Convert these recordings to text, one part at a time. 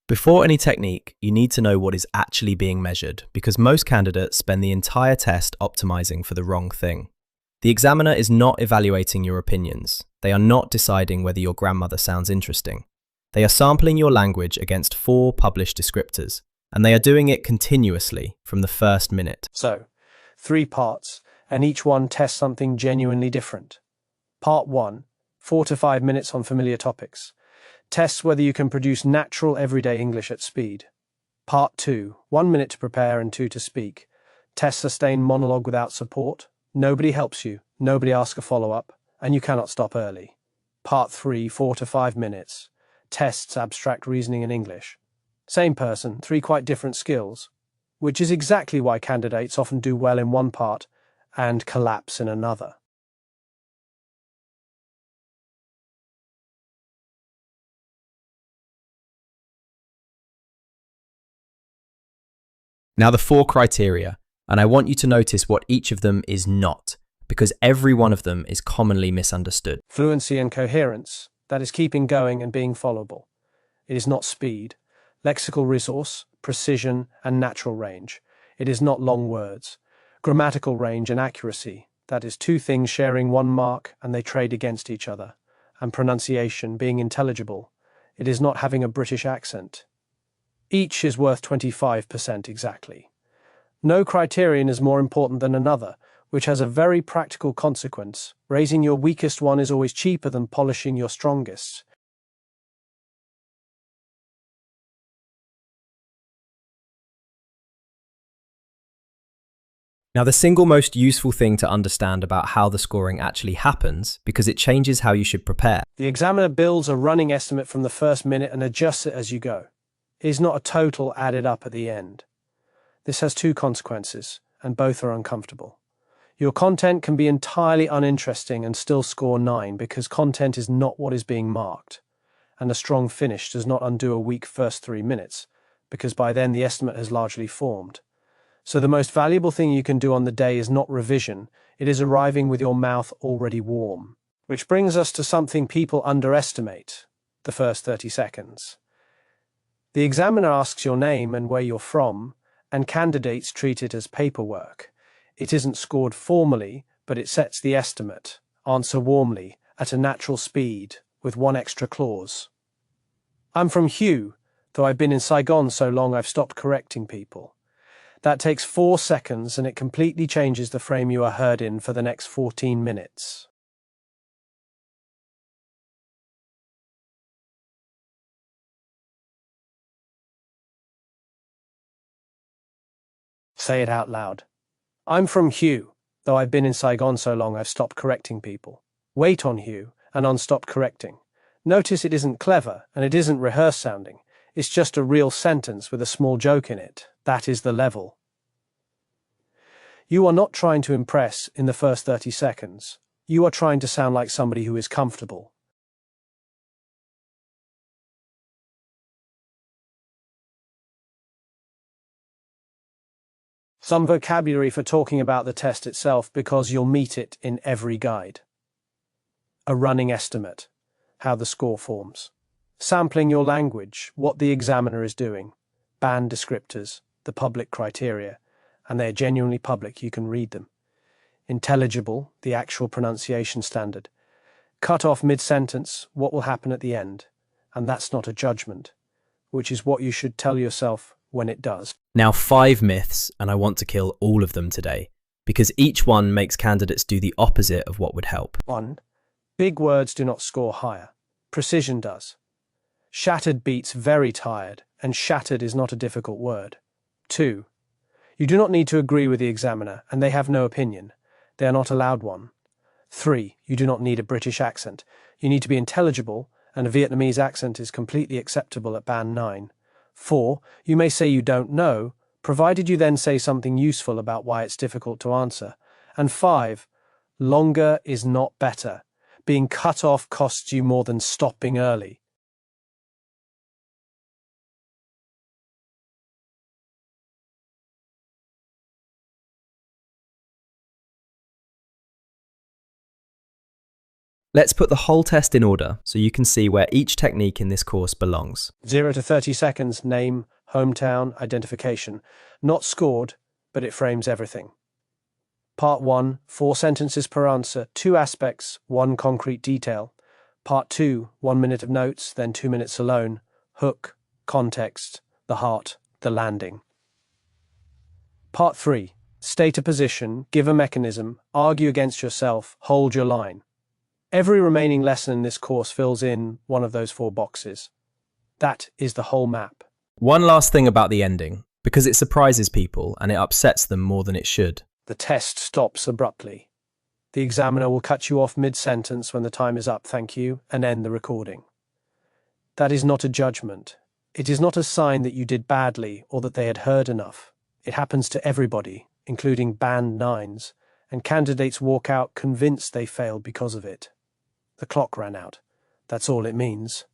Before any technique, you need to know what is actually being measured, because most candidates spend the entire test optimizing for the wrong thing. The examiner is not evaluating your opinions. They are not deciding whether your grandmother sounds interesting. They are sampling your language against 4 published descriptors, and they are doing it continuously from the first minute. So, 3 parts, and each one tests something genuinely different. Part 1, 4 to 5 minutes on familiar topics. Tests whether you can produce natural everyday English at speed. Part 2, 1 minute to prepare and 2 to speak. Tests sustained monologue without support. Nobody helps you, nobody asks a follow-up, and you cannot stop early. Part 3, 4 to 5 minutes. Tests abstract reasoning in English. Same person, 3 quite different skills, which is exactly why candidates often do well in one part and collapse in another. Now the 4 criteria, and I want you to notice what each of them is not, because every one of them is commonly misunderstood. Fluency and coherence, that is keeping going and being followable. It is not speed. Lexical resource, precision and natural range. It is not long words. Grammatical range and accuracy, that is 2 things sharing 1 mark and they trade against each other. And pronunciation, being intelligible. It is not having a British accent. Each is worth 25% exactly. No criterion is more important than another, which has a very practical consequence. Raising your weakest one is always cheaper than polishing your strongest. Now the single most useful thing to understand about how the scoring actually happens, because it changes how you should prepare. The examiner builds a running estimate from the first minute and adjusts it as you go. It is not a total added up at the end. This has 2 consequences, and both are uncomfortable. Your content can be entirely uninteresting and still score 9 because content is not what is being marked. And a strong finish does not undo a weak first 3 minutes, because by then the estimate has largely formed. So the most valuable thing you can do on the day is not revision, it is arriving with your mouth already warm. Which brings us to something people underestimate, the first 30 seconds. The examiner asks your name and where you're from, and candidates treat it as paperwork. It isn't scored formally, but it sets the estimate. Answer warmly, at a natural speed, with 1 extra clause. I'm from Hugh, though I've been in Saigon so long I've stopped correcting people. That takes 4 seconds and it completely changes the frame you are heard in for the next 14 minutes. Say it out loud. I'm from Hugh, though I've been in Saigon so long I've stopped correcting people. Wait on Hugh and on stop correcting. Notice it isn't clever and it isn't rehearsed sounding. It's just a real sentence with a small joke in it. That is the level. You are not trying to impress in the first 30 seconds. You are trying to sound like somebody who is comfortable. Some vocabulary for talking about the test itself because you'll meet it in every guide. A running estimate, how the score forms. Sampling your language, what the examiner is doing. Band descriptors, the public criteria, and they're genuinely public, you can read them. Intelligible, the actual pronunciation standard. Cut off mid-sentence, what will happen at the end. And that's not a judgment, which is what you should tell yourself when it does. Now 5 myths, and I want to kill all of them today, because each one makes candidates do the opposite of what would help. 1. Big words do not score higher. Precision does. Shattered beats very tired, and shattered is not a difficult word. 2. You do not need to agree with the examiner, and they have no opinion. They are not allowed one. 3. You do not need a British accent. You need to be intelligible, and a Vietnamese accent is completely acceptable at band 9. 4. You may say you don't know, provided you then say something useful about why it's difficult to answer. And 5. Longer is not better. Being cut off costs you more than stopping early. Let's put the whole test in order so you can see where each technique in this course belongs. 0 to 30 seconds, name, hometown, identification. Not scored, but it frames everything. Part 1, 4 sentences per answer, 2 aspects, 1 concrete detail. Part 2, 1 minute of notes, then 2 minutes alone. Hook, context, the heart, the landing. Part 3, state a position, give a mechanism, argue against yourself, hold your line. Every remaining lesson in this course fills in one of those 4 boxes. That is the whole map. One last thing about the ending, because it surprises people and it upsets them more than it should. The test stops abruptly. The examiner will cut you off mid-sentence when the time is up, thank you, and end the recording. That is not a judgment. It is not a sign that you did badly or that they had heard enough. It happens to everybody, including band 9s, and candidates walk out convinced they failed because of it. The clock ran out. That's all it means.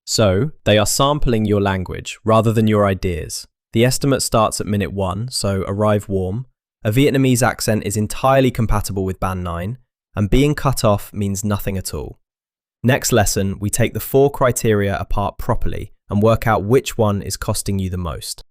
So, they are sampling your language rather than your ideas. The estimate starts at minute 1, so arrive warm. A Vietnamese accent is entirely compatible with band 9, and being cut off means nothing at all. Next lesson, we take the 4 criteria apart properly and work out which one is costing you the most.